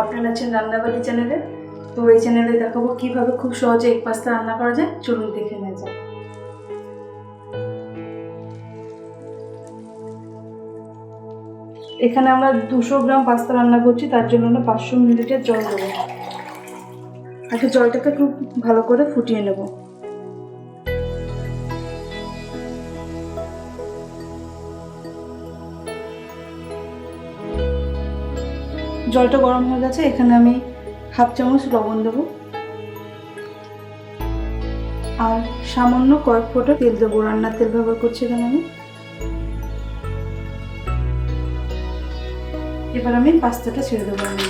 আপনারা আছেন রান্নাবাড়ি চ্যানেলে। তো এই চ্যানেলে দেখাবো কিভাবে খুব সহজে এগ পাস্তা রান্না করা যায়। চলুন দেখে নেওয়া যাক। এখানে আমরা 200 গ্রাম পাস্তা রান্না করছি, তার জন্য আমরা 500 মিলিলিটার জল দেবো। আগে জলটাকে খুব ভালো করে ফুটিয়ে নেব। জলটা গরম হয়ে গেছে, এখানে আমি হাফ চামচ লবণ দেবো আর সামান্য কয়েক ফোঁটা তেল দেবো। রান্নার তেল ব্যবহার করছি এখানে আমি। এবার আমি পাস্তাটা ছেড়ে দেবো। আমি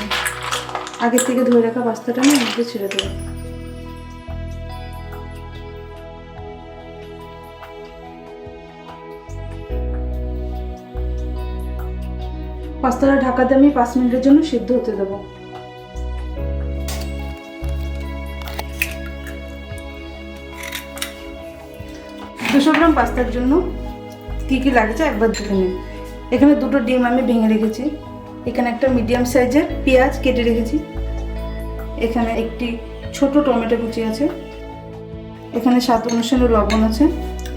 আগের থেকে ধুয়ে রাখা পাস্তাটা আমি মধ্যে ছেড়ে দেবো। পাস্তাটা ঢাকাতে আমি 5 মিনিটের জন্য সিদ্ধ হতে দেবো। দুশো গ্রাম পাস্তার জন্য কী কী লাগছে একবার দেখে নিন। এখানে 2টো ডিম আমি ভেঙে রেখেছি। এখানে একটা মিডিয়াম সাইজের পেঁয়াজ কেটে রেখেছি। এখানে একটি ছোট টমেটো কুচি আছে। এখানে স্বাদ অনুসারে লবণ আছে।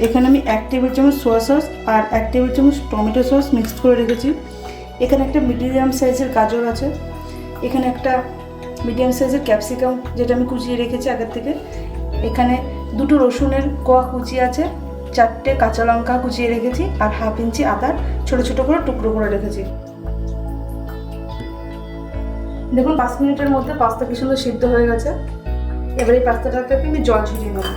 এখানে আমি 1 টেবিল চামচ সোয়া সস আর 1 টেবিল চামচ টমেটো সস মিক্সড করে রেখেছি। এখানে একটা মিডিয়াম সাইজের গাজর আছে। এখানে একটা মিডিয়াম সাইজের ক্যাপসিকাম যেটা আমি কুচিয়ে রেখেছি আগের থেকে। এখানে 2টো রসুনের কোয়া কুচি আছে, 4টে কাঁচা লঙ্কা কুচিয়ে রেখেছি আর হাফ ইঞ্চি আদার ছোট ছোট করে টুকরো করে রেখেছি। দেখুন 5 মিনিটের মধ্যে পাস্তা কি সুন্দর সিদ্ধ হয়ে গেছে। এবার এই পাস্তাটাকে আমি জল ঝরিয়ে নেব।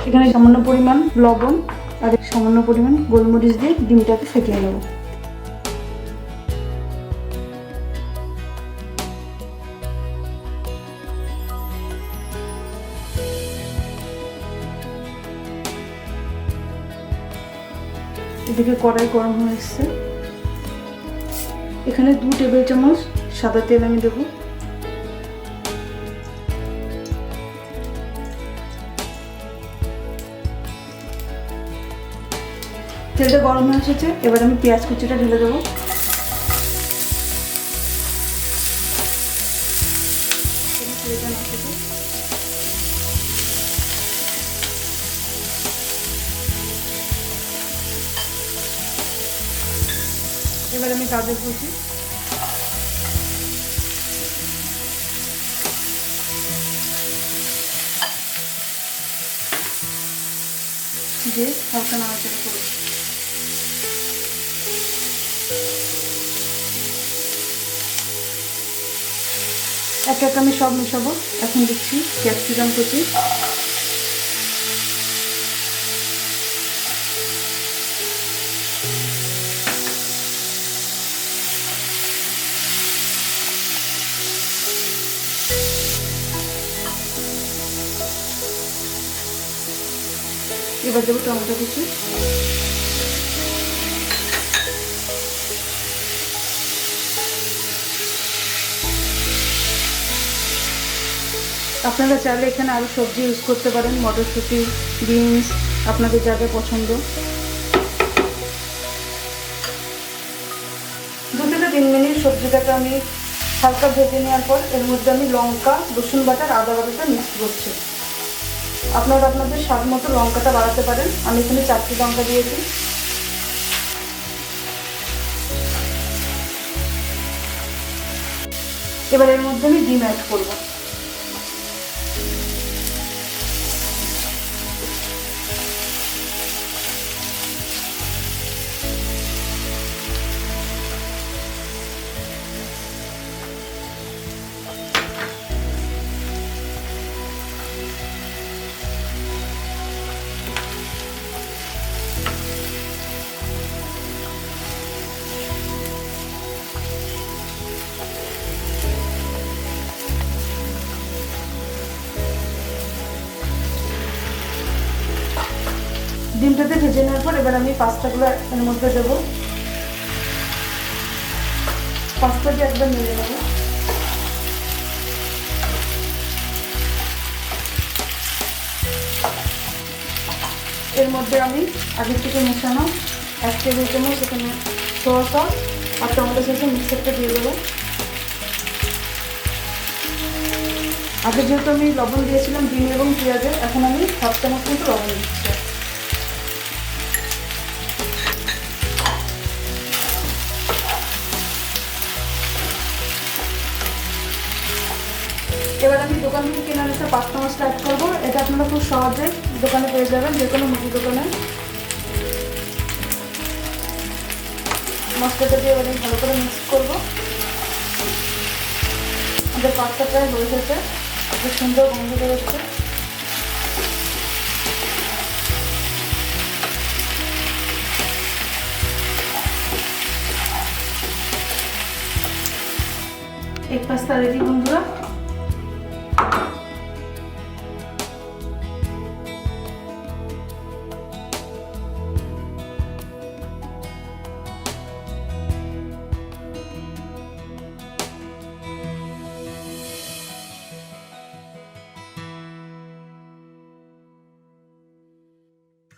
এখানে সামান্য পরিমাণ লবণ আর সামান্য পরিমাণ গোলমরিচ দিয়ে ডিমটাকে ফেটিয়ে নেব। এদিকে কড়াই গরম হয়ে এসছে। এখানে 2 টেবিল চামচ সাদা তেল আমি দেবো। তেলটা গরম হয়ে এসেছে, এবার আমি পেঁয়াজ কুচিটা ঢেলে দেবো। এবার আমি গাজর কুচি, দিয়ে হালকা নাড়াচাড়া করব। এক এক আমি সব মেশাবো। এখন দিচ্ছি ক্যাপসিকাম কুচি, এবার দেবো টমেটো কুচি। আপনারা চাইলে এখানে আরও সবজি ইউজ করতে পারেন, মটরশুঁটি, বিনস, আপনাদের যা যা পছন্দ। 2 থেকে 3 মিনিট সবজিটাকে আমি হালকা ভেজে নেওয়ার পর এর মধ্যে আমি লঙ্কা, রসুন বাটার, আদা বাটাটা মিক্স করছি। আপনারা আপনাদের স্বাদ মতো লঙ্কাটা বাড়াতে পারেন। আমি এখানে 4টি লঙ্কা দিয়েছি। এবার এর মধ্যে আমি ডিম অ্যাড করবো। ডিমটাতে ভেজে নেওয়ার পর এবার আমি পাস্তাগুলো এর মধ্যে দেবো। পাস্তা দিয়ে একবার নেড়ে নেব। এর মধ্যে আমি আগে থেকে মেশানো 1 টেবিল চামচ এখানে সোয়া সস আর টমেটো সসের মিক্সারটা দিয়ে দেবো। আগে যেহেতু আমি লবণ দিয়েছিলাম ডিম এবং পেঁয়াজে, এখন আমি 1/2 চামচ কিন্তু লবণ দিচ্ছি। এবার আমি দোকান থেকে কিনে আনতে পাস্তা মশলা অ্যাড করবো। এটা আপনারা খুব সহজে দোকানে পেয়ে যাবেন, যে কোনো মুদি দোকানে। মশলাটা দিয়ে এবার ভালো করে মিক্স করবো। আমাদের পাস্তা প্রায় হয়ে গেছে, খুব সুন্দর গন্ধ বেরোচ্ছে। এক পাস্তা রেডি বন্ধুরা।